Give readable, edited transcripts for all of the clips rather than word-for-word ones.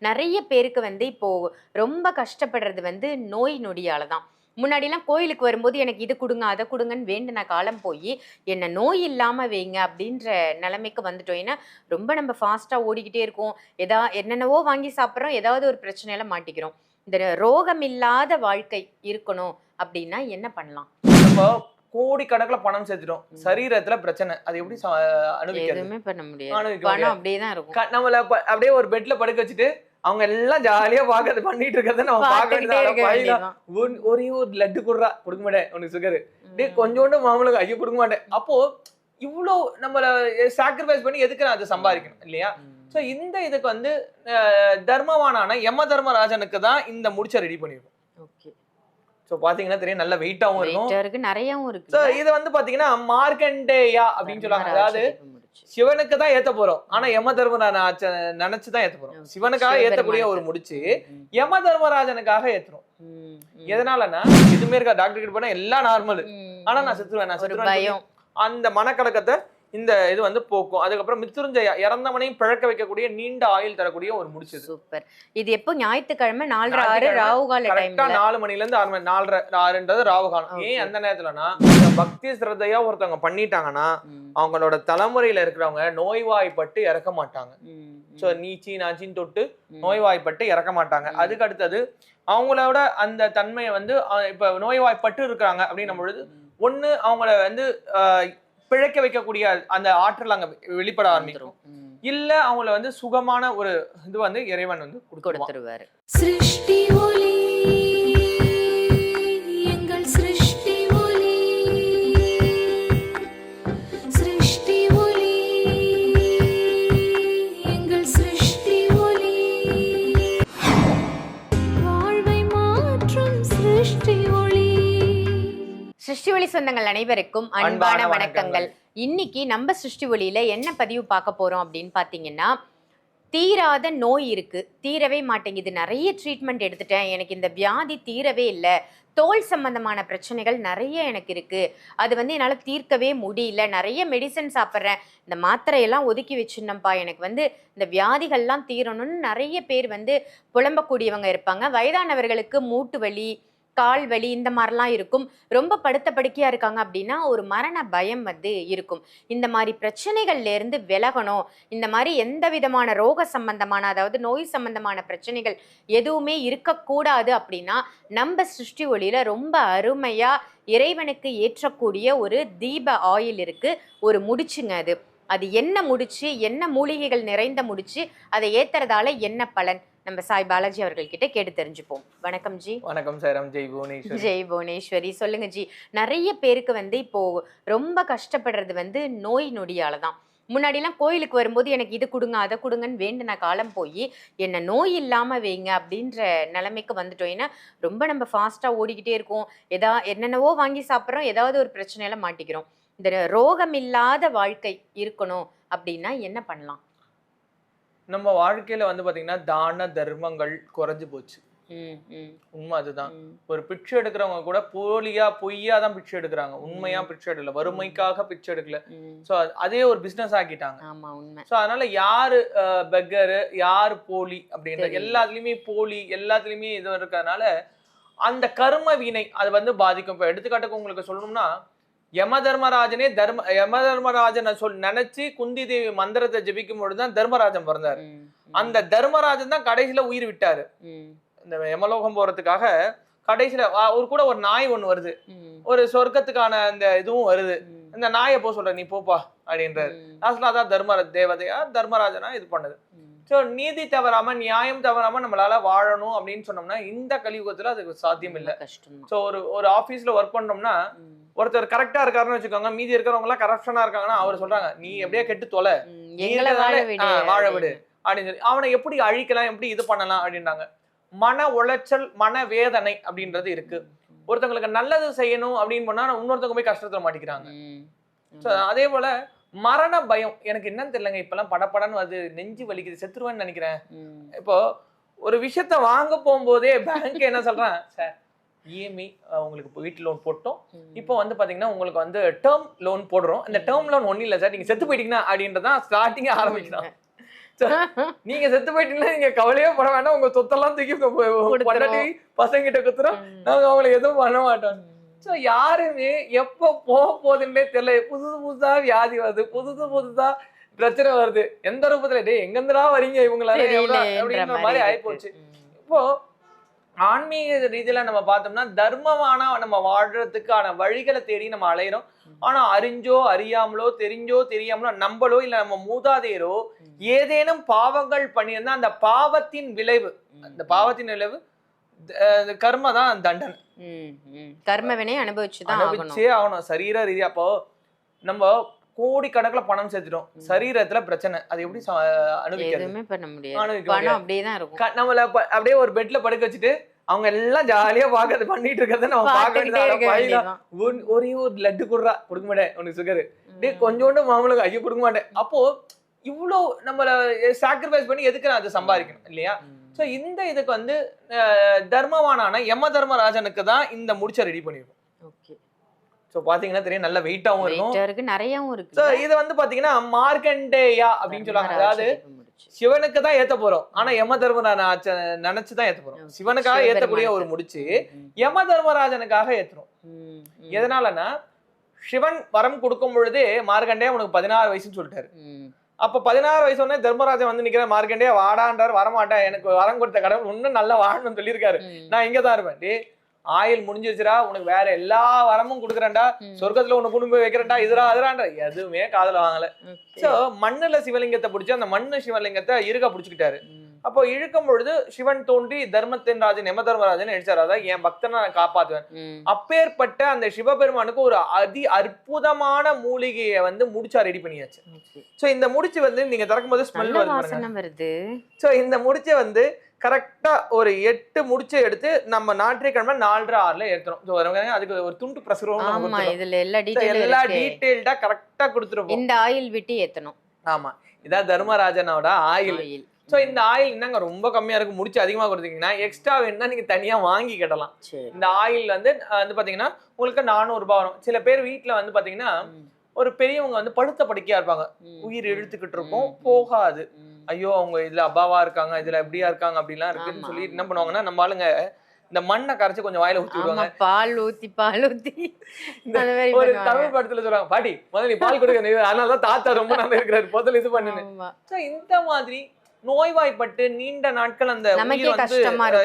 நிறைய பேருக்கு வந்து இப்போ ரொம்ப கஷ்டப்படுறது வந்து நோய் நொடியால தான். முன்னாடிலாம் கோயிலுக்கு வரும்போது எனக்கு இது கொடுங்க அதை கொடுங்கன்னு வேண்டின காலம் போய் என்ன நோய் இல்லாம வைங்க அப்படின்ற நிலைமைக்கு வந்துட்டோம். ஏன்னா ரொம்ப நம்ம ஃபாஸ்டா ஓடிக்கிட்டே இருக்கோம். என்னென்னவோ வாங்கி சாப்பிட்றோம், ஏதாவது ஒரு பிரச்சனையில மாட்டிக்கிறோம். இந்த ரோகம் இல்லாத வாழ்க்கை இருக்கணும் அப்படின்னா என்ன பண்ணலாம்? நம்ம கோடிக்கணக்குல பணம் சேர்த்துட்டோம், சரீரத்துல பிரச்சனை, அது எப்படி அனுபவிக்கிறது? எதுவுமே பண்ண முடியாது. பணம் அப்படியே தான் இருக்கும். நம்மள அப்படியே ஒரு பெட்ல படுக்க வச்சுட்டு அவங்க எல்லாம் ஜாலியா பாக்குறது பண்ணிட்டு இருக்கிறத நம்ம பார்க்க ஒரே ஒரு லட்டு குடுறா கொடுக்க மாட்டேன் உனக்கு சுகரு, டே கொஞ்சோண்டு மாமூலுக்கு ஐயோ கொடுக்க மாட்டேன். அப்போ இவ்வளவு நம்மள சாக்ரிஃபைஸ் பண்ணி எதுக்கு நான் அதை சம்பாதிக்கணும் இல்லையா? சோ இந்த இதுக்கு வந்து தர்மவானான யம தர்மராஜனுக்கு தான் இந்த முடிச்ச ரெடி பண்ணிருக்கோம். ஓகே. சோ பாத்தீங்கன்னா தெரியும், நல்ல வெயிட்டாவும் இருக்கும், நிறையவும் இருக்கு. சோ இது வந்து பாத்தீங்கன்னா மார்க்கண்டேயா அப்படின்னு சொல்றாங்க. அதாவது சிவனுக்கு தான் ஏத்த போறோம், ஆனா யம தர்மராஜ நினைச்சுதான் ஏத்த போறோம். சிவனுக்காக ஏத்தக்கூடிய ஒரு முடிச்சு யம தர்மராஜனுக்காக ஏத்துறோம். எதனாலன்னா எதுவுமே இருக்கா, டாக்டர் கிட்ட போனா எல்லாம் நார்மல், ஆனா நான் செத்துருவேன் அந்த மனக்கலக்கத்தை இந்த இது வந்து போக்கும். அதுக்கப்புறம் மித்ருஞ்சயா இறந்தவனையும் பிழக்க வைக்கக்கூடிய நீண்ட ஆயுள் தரக்கூடிய ஒரு முடிச்சு. சூப்பர். இது எப்போ? ஞாயிற்றுக்கிழமை 4:06 ராவுகால டைம்ல 4 மணில இருந்து 6 மணி, 4:06ன்றது ராவுகாலம். ஏன் அந்த நேரத்துலனா பக்தி ஸ்ரத்தையா ஒருத்தவங்க பண்ணிட்டாங்கன்னா அவங்களோட தலைமுறையில இருக்கிறவங்க நோய்வாய்ப்பட்டு இறக்க மாட்டாங்க. சோ நீச்சி நாச்சின்னு தொட்டு நோய்வாய்ப்பட்டு இறக்க மாட்டாங்க. அதுக்கு அடுத்தது அவங்களோட அந்த தன்மையை வந்து இப்ப நோய்வாய்ப்பட்டு இருக்கிறாங்க அப்படின்னும் பொழுது ஒண்ணு அவங்கள வந்து பிழைக்க வைக்கக்கூடிய அந்த ஆற்றல் அங்க வெளிப்பட ஆரம்பிக்கும், இல்ல அவங்கள வந்து சுகமான ஒரு இது வந்து இறைவன் வந்து கொடுத்துருவாரு. சிருஷ்டி ஒளி எங்கள் சிருஷ்டி ஒளி, சிருஷ்டி ஒளி எங்கள் சிருஷ்டி ஒளி, வாழ்வை மாற்றும் சிருஷ்டி ஒளி. சிருஷ்டி ஒளி சொந்தங்கள் அனைவருக்கும் அன்பான வணக்கங்கள். இன்னைக்கு நம்ம சிருஷ்டி ஒளியில என்ன பதிவு பார்க்க போறோம் அப்படின்னு பாத்தீங்கன்னா, தீராத நோய் இருக்கு, தீரவே மாட்டேங்குது, நிறைய ட்ரீட்மெண்ட் எடுத்துட்டேன், எனக்கு இந்த வியாதி தீரவே இல்லை, தோல் சம்பந்தமான பிரச்சனைகள் நிறைய எனக்கு இருக்கு, அது வந்து என்னால் தீர்க்கவே முடியல, நிறைய மெடிசன் சாப்பிட்றேன், இந்த மாத்திரையெல்லாம் ஒதுக்கி வச்சுருந்தேன்ப்பா, எனக்கு வந்து இந்த வியாதிகள்லாம் தீரணும்னு நிறைய பேர் வந்து புலம்பக்கூடியவங்க இருப்பாங்க. வயதானவர்களுக்கு மூட்டு வலி, கால் வலி இந்த மாதிரிலாம் இருக்கும். ரொம்ப படுத்த படுக்கையா இருக்காங்க அப்படின்னா ஒரு மரண பயம் வந்து இருக்கும். இந்த மாதிரி பிரச்சனைகள்ல இருந்து விலகணும், இந்த மாதிரி எந்த விதமான ரோக சம்பந்தமான அதாவது நோய் சம்பந்தமான பிரச்சனைகள் எதுவுமே இருக்கக்கூடாது அப்படின்னா நம்ம சிருஷ்டி ஒளியில ரொம்ப அருமையா இறைவனுக்கு ஏற்றக்கூடிய ஒரு தீப ஆயில் இருக்கு, ஒரு முடிச்சுங்க. அது என்ன முடிச்சு, என்ன மூலிகைகள் நிறைந்த முடிச்சு, அதை ஏத்துறதால என்ன பலன், நம்ம சாய் பாலாஜி அவர்கள் கிட்ட கேட்டு தெரிஞ்சுப்போம். வணக்கம் ஜி. வணக்கம் சாரம். ஜெய் புவனேஸ்வரி. ஜெய் புவனேஸ்வரி. சொல்லுங்க ஜி, நிறைய பேருக்கு வந்து இப்போ ரொம்ப கஷ்டப்படுறது வந்து நோய் நொடியால தான். முன்னாடிலாம் கோயிலுக்கு வரும்போது எனக்கு இது கொடுங்க அதை கொடுங்கன்னு வேண்டின காலம் போய் என்ன நோய் இல்லாம வைங்க அப்படின்ற நிலைமைக்கு வந்துட்டோம். ஏன்னா ரொம்ப நம்ம ஃபாஸ்டா ஓடிக்கிட்டே இருக்கோம், என்னென்னவோ வாங்கி சாப்பிட்றோம், ஏதாவது ஒரு பிரச்சனையில மாட்டிக்கிறோம். இந்த ரோகம் இல்லாத வாழ்க்கை இருக்கணும் அப்படின்னா என்ன பண்ணலாம்? நம்ம வாழ்க்கையில வந்து பாத்தீங்கன்னா தான தர்மங்கள் குறைஞ்சு போச்சு. உண்மை அதுதான். ஒரு பிச்சை எடுக்கிறவங்க கூட பொய்யா தான் பிச்சை எடுக்கிறாங்க, உண்மையா பிச்சை எடுக்கல, வறுமைக்காக பிச்சை எடுக்கல. சோ அதே ஒரு பிசினஸ் ஆக்கிட்டாங்க. சோ அதனால யாரு பெக்கரு யாரு போலி அப்படின்ற எல்லாத்துலயுமே போலி, எல்லாத்துலயுமே இது இருக்கிறதுனால அந்த கர்ம வினை அது வந்து பாதிக்கும். இப்ப எடுத்துக்காட்டுக்கு உங்களுக்கு சொல்லணும்னா, யம தர்மராஜன் நினைச்சு குந்தி தேவி மந்திரத்தை ஜபிக்கும் பொழுதுதான் தர்மராஜன் பிறந்தாரு. அந்த தர்மராஜன் தான் கடைசியில உயிர் விட்டாரு. இந்த யமலோகம் போறதுக்காக கடைசியில ஒரு நாய் ஒண்ணு வருது, ஒரு சொர்க்கத்துக்கான அந்த இதுவும் வருது, இந்த நாயை போ சொல்ற நீ போப்பா அப்படின்றாரு. அதான் தேவதையா தர்மராஜனா இது பண்ணுது. சோ நீதி தவறாம நியாயம் தவறாம நம்மளால வாழணும் அப்படின்னு சொன்னோம்னா இந்த கலியுகத்துல அதுக்கு சாத்தியம் இல்லை. சோ ஒரு ஆபீஸ்ல ஒர்க் பண்ணோம்னா ஒருத்தர் கரெக்டா இருக்காருன்னு வச்சுக்கோங்க, மீதி இருக்கிறவங்க எல்லாம் கரப்ஷனா இருக்காங்கன்னா அவர் சொல்றாங்க நீ எப்படியே கெட்டு தொலை, வாழ விடு அப்படின்னு சொல்லி அவனை எப்படி அழிக்கலாம், எப்படி இது பண்ணலாம் அப்படின்றாங்க. மன உளைச்சல், மன வேதனை அப்படின்றது இருக்கு. ஒருத்தவங்களுக்கு நல்லது செய்யணும் அப்படின்னு பண்ணா இன்னொருத்தவங்க போய் கஷ்டத்துல மாட்டிக்கிறாங்க. அதே போல மரண பயம், எனக்கு என்னன்னு தெரியலங்க, இப்பெல்லாம் படப்படன்னு அது நெஞ்சு வலிக்குது, செத்துருவேன்னு நினைக்கிறேன். இப்போ ஒரு விஷயத்த வாங்க போகும்போதே பேங்க் என்ன சொல்றான், சார் இஎம்ஐ உங்களுக்கு வீட்டு லோன் போட்டோம், இப்போ வந்து பாத்தீங்கன்னா உங்களுக்கு வந்து டேர்ம் லோன் போடுறோம், இந்த டேர்ம் லோன் ஒன்னும் இல்லை சார், நீங்க செத்து போயிட்டீங்கன்னா அப்படின்றதான் ஸ்டார்டிங்கே ஆரம்பிக்கிறான். நீங்க செத்து போயிட்டீங்கன்னா நீங்க கவலையே பட வேண்டாம், உங்க சொத்தெல்லாம் தூக்கி பொண்டாட்டி பசங்க கிட்ட குத்துறோம், நாங்க அவங்களை எதுவும் பண்ண மாட்டோம். சோ யாருமே எப்ப போக போகுதுன்னே தெரியல. புதுசா வியாதி வருது, புதுசா பிரச்சனை வருது. எந்த ரூபத்துல டே எங்க இருந்துடா வரீங்க இவங்களால அப்படின்ற மாதிரி ஆயிப்போச்சு. இப்போ ஆன்மீக ரீதியில நம்ம பார்த்தோம்னா தர்மமான நம்ம வாழ்றதுக்கான வழிகளை தேடி நம்ம அலையிறோம். ஆனா அறிஞ்சோ அறியாமலோ தெரிஞ்சோ தெரியாமலோ நம்மளோ இல்ல நம்ம மூதாதையரோ ஏதேனும் பாவங்கள் பண்ணியிருந்தா அந்த பாவத்தின் விளைவு, அந்த பாவத்தின் விளைவு கர்ம தான் தண்டனை. கர்மவினை அனுபவிச்சுதான் அனுபவிச்சே ஆகணும் சரீர ரீதியா. அப்போ நம்ம கோடிக்கணக்கில் பணம் சேர்த்துட்டோம், சரீரத்துல பிரச்சனை, அது எப்படி எதுவுமே பண்ண முடியாது, பணம் அப்படியே தான் இருக்கும். நம்மள அப்படியே ஒரு பெட்ல படுக்க வச்சுட்டு அவங்க எல்லாம் ஜாலியா பாக்குறது பண்ணிட்டு இருக்கிறத நம்ம பார்க்க ஒரே ஒரு லட்டு குடுறா கொடுக்க மாட்டேன் உனக்கு சுகரு, டே கொஞ்சோண்டு மாமலுக்கு ஐயோ கொடுக்க மாட்டேன். அப்போ இவ்வளோ நம்மள சாக்ரிஃபைஸ் பண்ணி எதுக்கு நான் அதை சம்பாதிக்கணும் இல்லையா? சோ இந்த இதுக்கு வந்து தர்மவானான யம தர்மராஜனுக்கு தான் இந்த முடிச்ச ரெடி பண்ணிருக்கோம். ஓகே. சோ பாத்தீங்கன்னா தெரியும், நல்ல வெயிட்டாவும் இருக்கும், நிறையவும் இருக்கு. சோ இது வந்து பாத்தீங்கன்னா மார்க்கண்டேயா அப்படின்னு சொல்லுவாங்க. அதாவது சிவனுக்கு தான் ஏத்த போறோம், ஆனா யம தர்மராஜ நினைச்சுதான் ஏத்த போறோம். சிவனுக்காக ஏத்தக்கூடிய ஒரு முடிச்சு யம தர்மராஜனுக்காக ஏத்துறோம். எதனாலன்னா சிவன் வரம் கொடுக்கும் பொழுதே மார்க்கண்டேயா உனக்கு 16 வயசுன்னு சொல்லிட்டாரு. அப்ப 16 வயசு உடனே தர்மராஜன் வந்து நிக்கிற, மார்க்கண்டேயா வாடான்றாரு, வரமாட்டேன், எனக்கு வரம் கொடுத்த கடவுள் இன்னும் நல்லா வாழணும்னு சொல்லியிருக்காரு, நான் இங்கதான் இருப்பேன். ஆயில் முடிஞ்சிருச்சுடா, உனக்கு வேற எல்லா வரமும் கொடுக்குறேன்டா, சொர்க்கத்துல உனக்கு கொண்டு போய் வைக்கிறேன்டா, இதுரா அதுரான்ற எதுவுமே காதுல வாங்கல. சோ மண்ணுல சிவலிங்கத்தை பிடிச்சி அந்த மண்ணு சிவலிங்கத்தை இருக பிடிச்சுக்கிட்டாரு. அப்போ இழுக்கும் பொழுது சிவன் தோன்றி தர்மத்தின் ராஜன் யம தர்மராஜன் அடிச்சாரு, அதான் என் பக்தனை நான் காப்பாத்துவேன். அப்பேற்பட்ட அந்த சிவபெருமானுக்கு ஒரு அற்புதமான மூலிகையை வந்து முடிச்சா ரெடி பண்ணியாச்சு. சோ இந்த முடிச்சு வந்து நீங்க திறக்கும் போது ஸ்மெல் வருது. சோ இந்த முடிச்சை வந்து கரெக்டா ஒரு 8 முடிச்சு எடுத்து நம்ம ஞாயிற்றுக்கிழமை 4:30 ஏத்துறோம். அதுக்கு ஒரு துண்டு பிரசுரம் எல்லா டீடைல்டா கரெக்டா கொடுத்துருவோம். இந்த ஆயில் விட்டு ஏத்தணும். ஆமா, இதான் தர்மராஜனோட ஆயில். சோ இந்த ஆயில் என்னங்க ரொம்ப கம்மியா இருக்கு, முடிச்சு அதிகமா கொடுத்தீங்கன்னா எக்ஸ்ட்ரா வேணும்னா நீங்க தனியா வாங்கி கட்டலாம். இந்த ஆயில் வந்து பாத்தீங்கன்னா உங்களுக்கு 400 ரூபாய் வரும். சில பேர் வீட்டுல வந்து பாத்தீங்கன்னா ஒரு பெரியவங்க வந்து படுத்த படுக்கையா இருப்பாங்க, உயிர் இழுத்துக்கிட்டு இருக்கும், போகாது, ஐயோ அவங்க இதுல அபாவா இருக்காங்க, இதுல எப்படியா இருக்காங்க அப்படிலாம் இருக்குன்னு சொல்லி என்ன பண்ணுவாங்கன்னா நம்ம ஆளுங்க இந்த மண்ணை கரைச்சு கொஞ்சம் வாயில ஊத்தி விடுவாங்க. பால் ஊத்தி ஒரு தமிழ் படத்துல சொல்றாங்க, பாட்டி முதல்ல நீ பால் கொடுக்க, அதனாலதான் தாத்தா ரொம்ப நல்லா இருக்கிறாரு முதல்ல இது பண்ணுன்னு. இந்த மாதிரி நோய்வாய்ப்பட்டு நீண்ட நாட்கள் அந்த உயிர் வந்து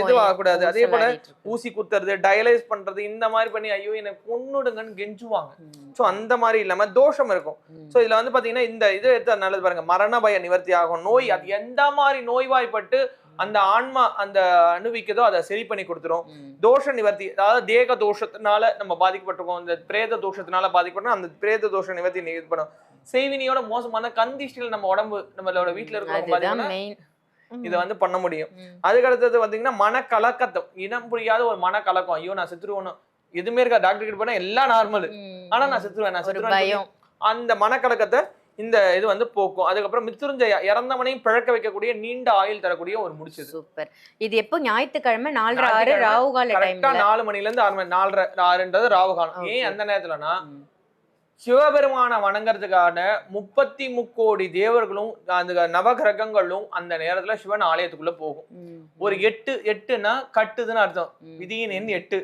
இதுவாகக்கூடாது. அதே போல ஊசி குத்துறது, டயலைஸ் பண்றது, இந்த மாதிரி பண்ணி ஐயோ எனக்கு கொன்னுடுங்கன்னு கெஞ்சுவாங்க. சோ அந்த மாதிரி இல்லாம தோஷம் இருக்கும். சோ இதுல வந்து பாத்தீங்கன்னா இந்த இது எடுத்தா நல்லது பாருங்க, மரண பய நிவர்த்தி ஆகும். நோய் அது எந்த மாதிரி நோய்வாய்ப்பட்டு அந்த ஆன்மா அந்த அனுபவிக்கதோ அதை சரி பண்ணி கொடுத்துரும். தோஷ நிவர்த்தி, அதாவது தேக தோஷத்தினால நம்ம பாதிக்கப்பட்டிருக்கோம், இந்த பிரேத தோஷத்தினால பாதிக்கப்பட்டோம், அந்த பிரேத தோஷ நிவர்த்தி இது பண்ணும். செய்வினியோட மோசமான கந்திஷ்டில நம்ம உடம்பு நம்மளோட வீட்டுல இருக்கிறவங்க இதை வந்து பண்ண முடியும். அதுக்கு அடுத்தது பாத்தீங்கன்னா மனக்கலக்கத்தை, இனம் புரியாத ஒரு மனக்கலக்கம், ஐயோ நான் செத்துருவேணும், எதுவுமே இருக்கா, டாக்டர் கிட்ட போனா எல்லாம் நார்மல், ஆனா நான் செத்துருவேன், அந்த மனக்கலக்கத்தை இந்த இது வந்து போக்கும். அதுக்கப்புறம் மித்ருஞ்சயா, இறந்தவனையும் பிழக்க வைக்கக்கூடிய நீண்ட ஆயுள் தரக்கூடிய ஒரு முடிச்சு. சூப்பர். இது எப்போ? ஞாயிற்றுக்கிழமை 4:30 ராவுகால டைம்ல 4 மணில இருந்து 6 மணி, 4:30 ராவுகாலம். ஏன் அந்த நேரத்துலனா சிவபெருமான வணங்குறதுக்கான 33 கோடி தேவர்களும் அந்த நவகிரகங்களும் அந்த நேரத்துல சிவன் ஆலயத்துக்குள்ள போகும். ஒரு 8னா கட்டுதுன்னு அர்த்தம், விதியின் எண் 8,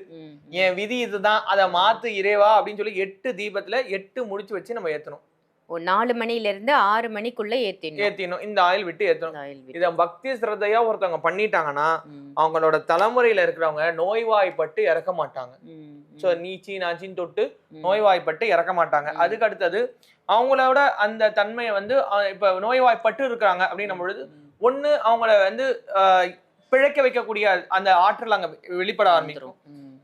என் விதி இதுதான், அதை மாத்து இறைவா அப்படின்னு சொல்லி 8 தீபத்துல 8 முடிச்சு வச்சு நம்ம ஏத்தணும். 4 மணில இருந்து 6 மணிக்குள்ள ஏத்தினோம். இந்த ஆயில் விட்டு ஏத்தணும். இத பக்தி ஸ்ரத்தையா ஒருத்தவங்க பண்ணிட்டாங்கன்னா அவங்களோட தலைமுறையில இருக்கிறவங்க நோய்வாய்ப்பட்டு இறக்க மாட்டாங்க. சோ நீச்சி நாச்சின்னு தொட்டு நோய்வாய்ப்பட்டு இறக்க மாட்டாங்க. அதுக்கு அடுத்தது அவங்களோட அந்த தன்மையை வந்து இப்ப நோய்வாய்ப்பட்டு இருக்கிறாங்க அப்படின்னும் பொழுது ஒண்ணு அவங்கள வந்து பிழைக்க வைக்கக்கூடிய அந்த ஆற்றல் அங்க வெளிப்பட ஆரம்பிக்கும்,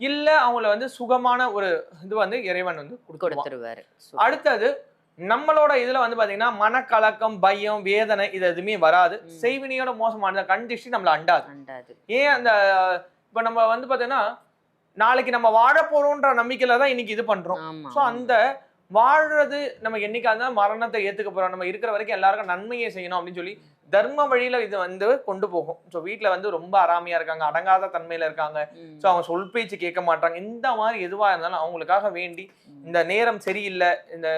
இல்ல அவங்கள வந்து சுகமான ஒரு இது வந்து இறைவன் வந்து கொடுத்துருவாரு. அடுத்தது நம்மளோட இதுல வந்து பாத்தீங்கன்னா மனக்கலக்கம், பயம், வேதனை இது எதுவுமே வராது. செய்வினியோட மோசமான கண்டிஷன் நம்மள அண்டாது. ஏன் அந்த இப்ப நம்ம வந்து பாத்தீங்கன்னா நாளைக்கு நம்ம வாழ போறோம்ன்ற நம்பிக்கையில தான் இன்னைக்கு இது பண்றோம். சோ அந்த வாழ்றது நம்ம என்னைக்கா இருந்தா மரணத்தை ஏத்துக்க போறோம், நம்ம இருக்கிற வரைக்கும் எல்லாருக்கும் நன்மையை செய்யணும் அப்படின்னு சொல்லி தர்ம வழியில இது வந்து கொண்டு போகும். ஸோ வீட்டுல வந்து ரொம்ப அறாமையா இருக்காங்க, அடங்காத தன்மையில இருக்காங்க, ஸோ அவங்க சொல் பேச்சு கேட்க மாட்டாங்க, இந்த மாதிரி எதுவா இருந்தாலும் அவங்களுக்காக வேண்டி இந்த நேரம் சரியில்லை, இந்த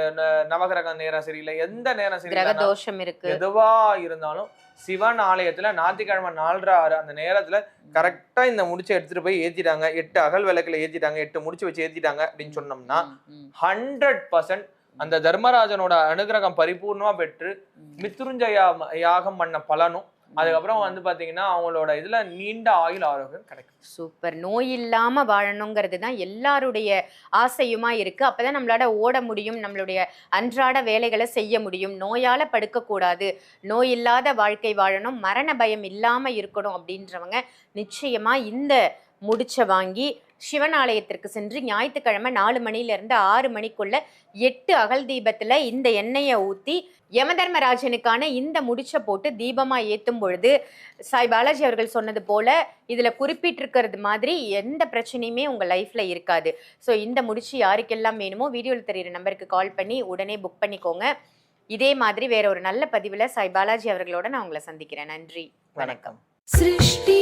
நவகிரக நேரம் சரியில்லை, எந்த நேரம் கிரக சரியில்லை, தோஷம் இருக்கு, எதுவா இருந்தாலும் சிவன் ஆலயத்துல ஞாயிற்றுக்கிழமை 4:30 அந்த நேரத்துல கரெக்டா இந்த முடிச்சை எடுத்துட்டு போய் ஏத்திட்டாங்க, 8 அகல் விளக்குல ஏத்திட்டாங்க, 8 முடிச்சு வச்சு ஏத்திட்டாங்க அப்படின்னு சொன்னோம்னா 100% அந்த தர்மராஜனோட அனுகிரகம் பரிபூர்ணமா பெற்று மித்ருஞ்சய யாகம் பண்ண பலனும், அதுக்கப்புறம் வந்து பாத்தீங்கன்னா அவங்களோட இதுல நீண்ட ஆயுள் ஆரோக்கியம் கிடைக்கும். சூப்பர். நோய் இல்லாம வாழணுங்கிறது தான் எல்லாருடைய ஆசையுமா இருக்கு. அப்பதான் நம்மளால ஓட முடியும், நம்மளுடைய அன்றாட வேலைகளை செய்ய முடியும், நோயால படுக்க கூடாது, நோய் இல்லாத வாழ்க்கை வாழணும், மரண பயம் இல்லாம இருக்கணும் அப்படின்றவங்க நிச்சயமா இந்த முடிச்ச வாங்கி சிவன் ஆலயத்திற்கு சென்று ஞாயிற்றுக்கிழமை 4 மணிலிருந்து 6 மணிக்குள்ள 8 அகல் தீபத்துல இந்த எண்ணெயை ஊத்தி யமதர்மராஜனுக்கான இந்த முடிச்ச போட்டு தீபமா ஏத்தும் பொழுது சாய் பாலாஜி அவர்கள் சொன்னது போல இதுல குறிப்பிட்டிருக்கிறது மாதிரி எந்த பிரச்சனையுமே உங்க லைஃப்ல இருக்காது. ஸோ இந்த முடிச்சு யாருக்கெல்லாம் வேணுமோ வீடியோவில் தெரியுற நம்பருக்கு கால் பண்ணி உடனே புக் பண்ணிக்கோங்க. இதே மாதிரி வேற ஒரு நல்ல பதிவுல சாய் பாலாஜி அவர்களோட நான் உங்களை சந்திக்கிறேன். நன்றி, வணக்கம். सृष्टि